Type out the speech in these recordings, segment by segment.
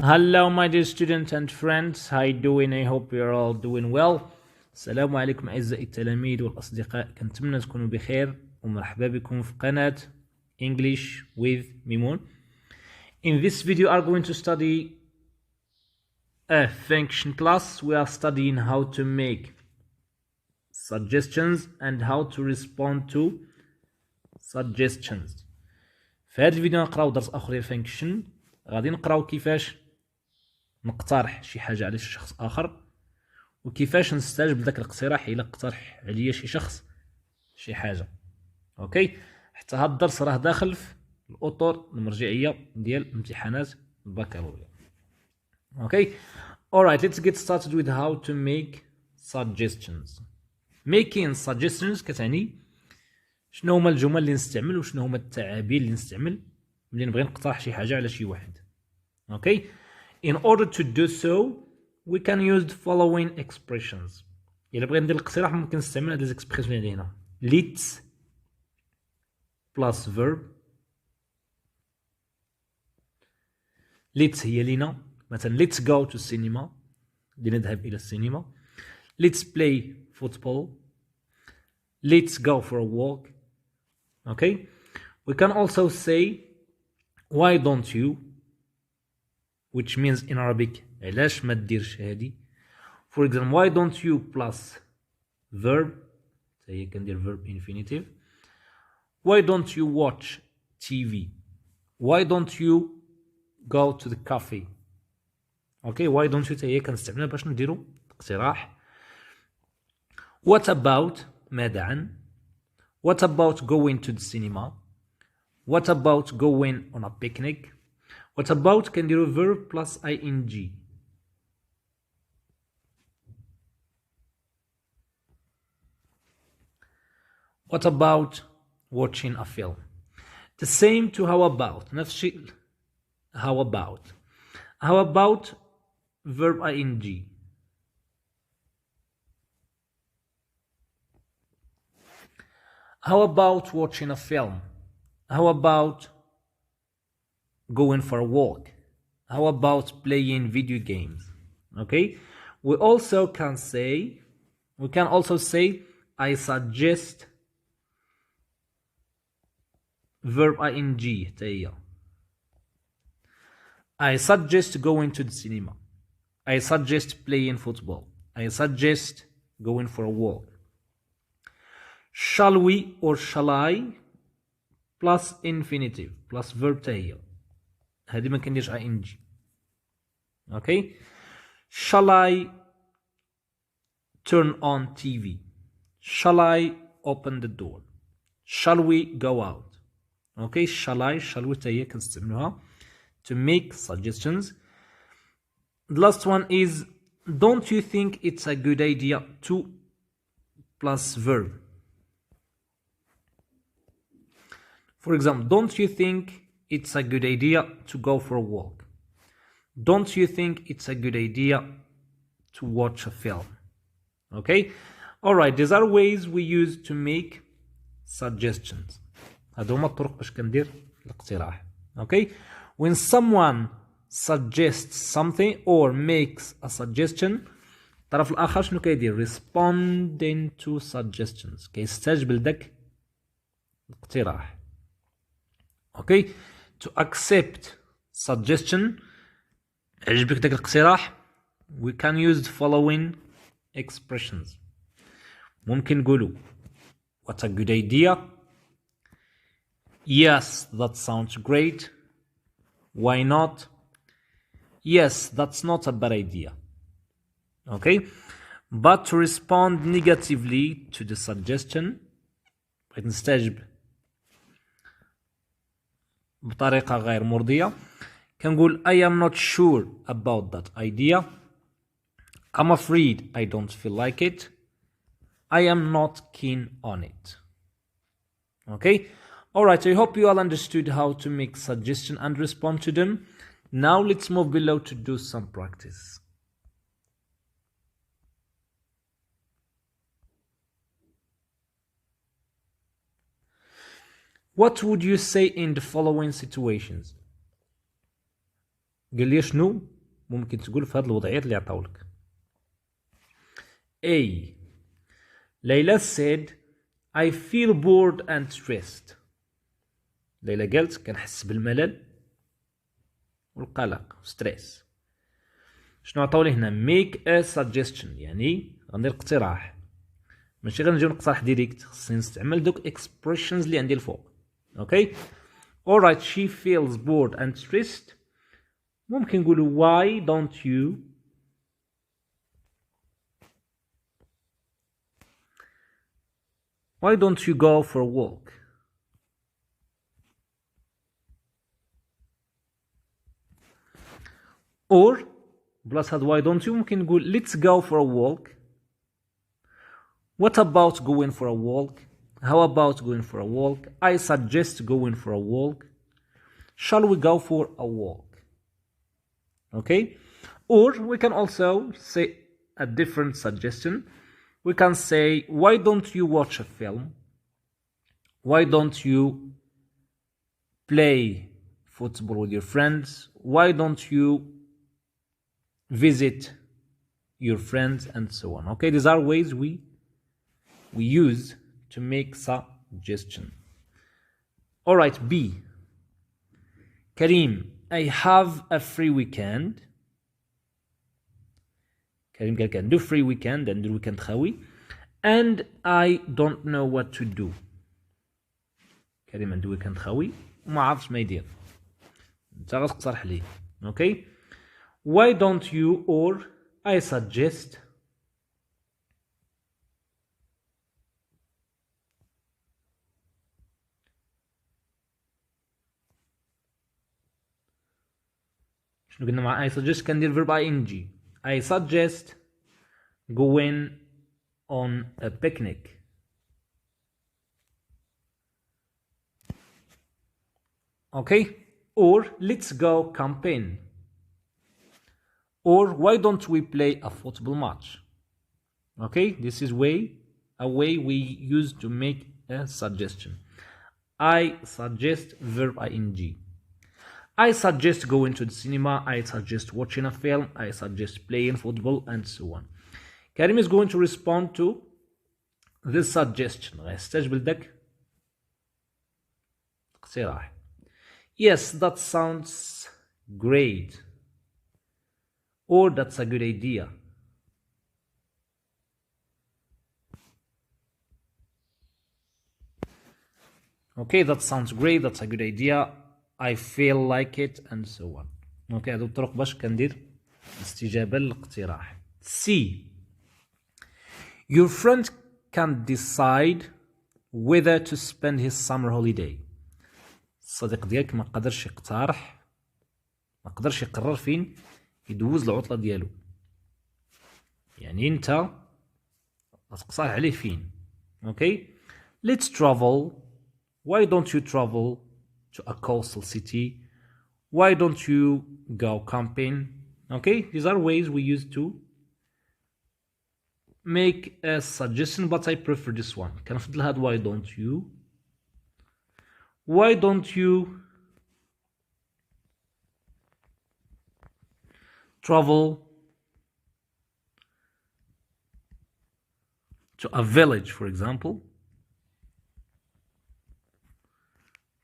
Hello my dear students and friends, how you doing? I hope you're all doing well. السلام عليكم أعزائي التلاميذ والأصدقاء، كنتمنى تكونوا بخير ومرحبا بكم في قناة English with Mimoun. In this video, we are going to study a function class. We are studying how to make suggestions and how to respond to suggestions. في هذا الفيديو نقراو درس آخر ديال function. غادي نقراو كيفاش نقترح شي حاجة على شي شخص آخر وكيفاش نستجب لذاك الاقتراح إلا اقترح عليا شي شخص شي حاجة. اوكي، حتى هاد الدرس راه داخل في الأطر المرجعية ديال امتحانات البكالوريا. اوكي، alright, let's get started with how to make suggestions. Making suggestions كتعني شنو هما الجمل اللي نستعمل وشنو هما التعابير اللي نستعمل ملي نبغي نقترح شي حاجة على شي واحد. اوكي، in order to do so we can use the following expressions. إلا بغيت ندير الاقتراح ممكن نستعمل هاد الاكسبريسيون اللي هنا. let's plus verb. let's هي لينا، مثلا let's go to cinema، لنذهب إلى السينما. let's play football. let's go for a walk. Okay, we can also say why don't you, which means in Arabic علاش ما ديرش هادي. For example, why don't you plus verb، هي كندير verb infinitive. Why don't you watch TV? Why don't you go to the cafe? Okay, why don't you هي كنستعملها باش نديرو اقتراح. What about ماذا عن. What about going to the cinema? What about going on a picnic? What about كنديرو verb plus ing. What about watching a film? The same to how about. نفس الشيء how about. How about verb ing. How about watching a film? How about going for a walk? How about playing video games? Okay, we can also say I suggest verb ing هي. I suggest going to the cinema. I suggest playing football. I suggest going for a walk. Shall we or shall I plus infinitive plus verb هي. هذه ما كنديرش ing. Okay, shall I turn on TV? Shall I open the door? Shall we go out? Okay, shall we هي كنستعملوها to make suggestions. The last one is don't you think it's a good idea to plus verb. For example, don't you think it's a good idea to go for a walk? Don't you think it's a good idea to watch a film? Okay, alright, these are ways we use to make suggestions. هادو هما الطرق باش كندير الاقتراح. Okay, when someone suggests something or makes a suggestion، الطرف الآخر شنو كيدير؟ responding to suggestions، كيستجب لذاك الاقتراح. Okay, to accept suggestion، عجبك داك الاقتراح، we can use the following expressions. ممكن نقولوا what a good idea. Yes, that sounds great. Why not? Yes, that's not a bad idea. Okay, but to respond negatively to the suggestion، بغيت نستجب بطريقة غير مرضية، كنقول I am not sure about that idea. I'm afraid I don't feel like it. I am not keen on it. Okay, alright, I hope you all understood how to make suggestions and respond to them. Now let's move below to do some practice. What would you say in the following situations؟ قال لي شنو ممكن تقول في هذه الوضعيات اللي عطاولك. A. ليلى said I feel bored and stressed. ليلى قالت كنحس بالملل والقلق ستريس. شنو عطاولي هنا؟ make a suggestion، يعني غندير اقتراح، ماشي غنجيو نقترح ديريكت، خصني نستعمل دوك expressions اللي عندي الفوق. اوكي. alright she feels bored and stressed. ممكن نقولوا why don't you go for a walk. or بلاص هاد why don't you ممكن نقول let's go for a walk. what about going for a walk. how about going for a walk. I suggest going for a walk. shall we go for a walk. Okay. Or we can also say a different suggestion. We can say why don't you watch a film. why don't you play football with your friends. why don't you visit your friends, and so on. Okay, these are ways we use to make suggestion. All right, B. Karim, I have a free weekend. Karim قال كندير free weekend، ندير weekend خاوي. and I don't know what to do. كريم عنده weekend خاوي وما عرفش ما يدير، انت غتقترح ليه. اوكي. why don't you or I suggest. شنو قلنا مع I suggest؟ كندير verb ing. I suggest going on a picnic. Okay. or let's go camping. or why don't we play a football match. Okay, this is a way we use to make a suggestion. I suggest verb ing. I suggest going to the cinema. I suggest watching a film. I suggest playing football, and so on. Karim is going to respond to this suggestion. غيستجبل داك اقتراح. Yes, that sounds great. or that's a good idea. Okay, that sounds great. That's a good idea. I feel like it, and so on. Okay, هادو الطرق باش كندير استجابة للاقتراح. C. Your friend can decide whether to spend his summer holiday. الصديق ديالك ما قدرش يقترح، ما قدرش يقرر فين يدوز العطلة ديالو، يعني انت غتقترح عليه فين. اوكي. let's travel. why don't you travel to a coastal city. why don't you go camping. Okay, these are ways we use to make a suggestion, but I prefer this one. كنفضل هاد why don't you. why don't you travel to a village, for example,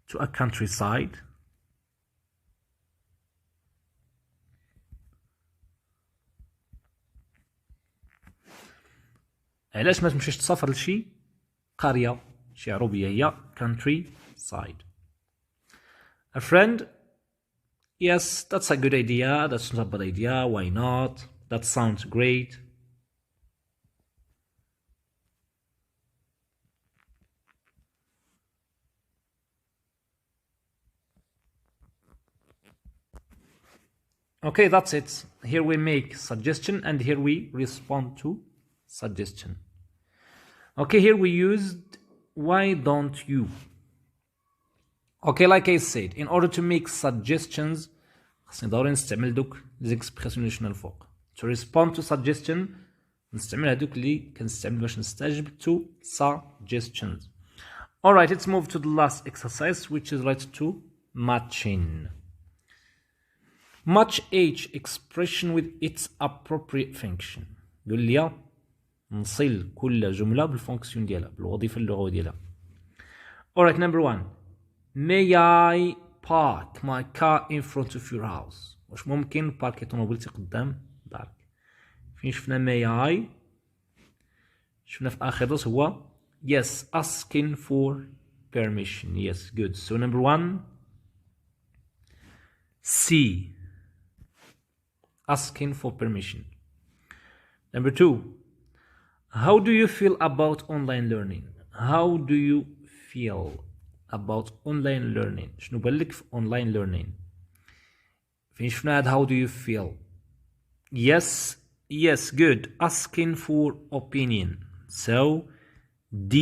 to a countryside. علاش ما تمشيش تسافر لشي قرية شي عروبية؟ هي countryside. A friend, yes, that's a good idea. That's not a bad idea. Why not? That sounds great. Okay, that's it. Here we make suggestion and here we respond to suggestion. Okay, here we used why don't you. Okay, like I said, in order to make suggestions خصني ضروري نستعمل دوك ليزيكسبريسيون اللي شفنا الفوق. To respond to suggestion نستعمل هذوك اللي كنستعمل باش نستجب to suggestions. Alright, let's move to the last exercise, which is related to matching. match each expression with its appropriate function. قول لي نصل كل جملة بالفونكسيون ديالها بالوظيفة اللغوية ديالها. Alright, number 1. May I park my car in front of your house? واش ممكن باركي طوموبيلتي قدام دارك؟ فين شفنا may I؟ شفنا في آخر درس هو yes, asking for permission. Yes, good. So number 1, C, asking for permission. Number 2, how do you feel about online learning? How do you feel about online learning? شنو بالك في online learning؟ فين شفنا هاد how do you feel؟ Yes, good. Asking for opinion. So D.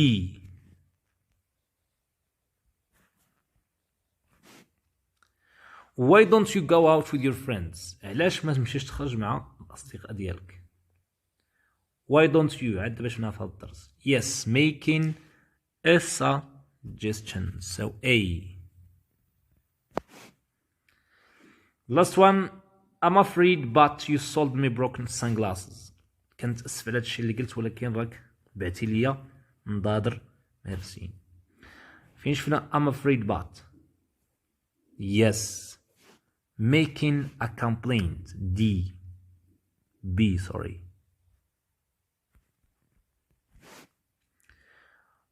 Why don't you go out with your friends? علاش ما تمشيش تخرج مع الأصدقاء ديالك؟ Why don't you؟ عاد دابا شفنا في هاد الدرس. Yes, making a suggestion. So A. Last one. I'm afraid but you sold me broken sunglasses. كنت أسف على هادشي اللي قلت ولكن راك بعتي ليا نضادر ميرسي. فين شفنا I'm afraid but؟ Yes. Making a complaint. D. B, sorry.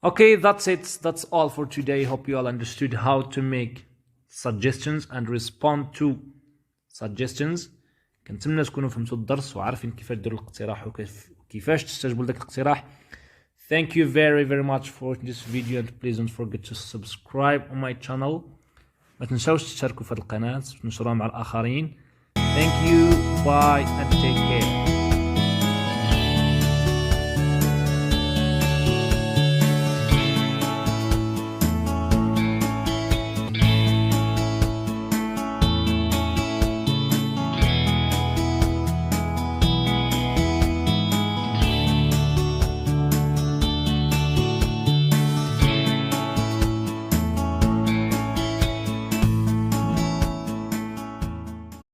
Okay, that's it. That's all for today. Hope you all understood how to make suggestions and respond to suggestions. كنتمنى تكونوا فهمتوا الدرس وعارفين كيفاش ديروا الاقتراح وكيفاش تستجيبوا لذاك الاقتراح. Thank you very much for this video and please don't forget to subscribe on my channel. ما تنساوش تشتركوا في القناة وتنشروها مع الآخرين. Thank you, bye and take care.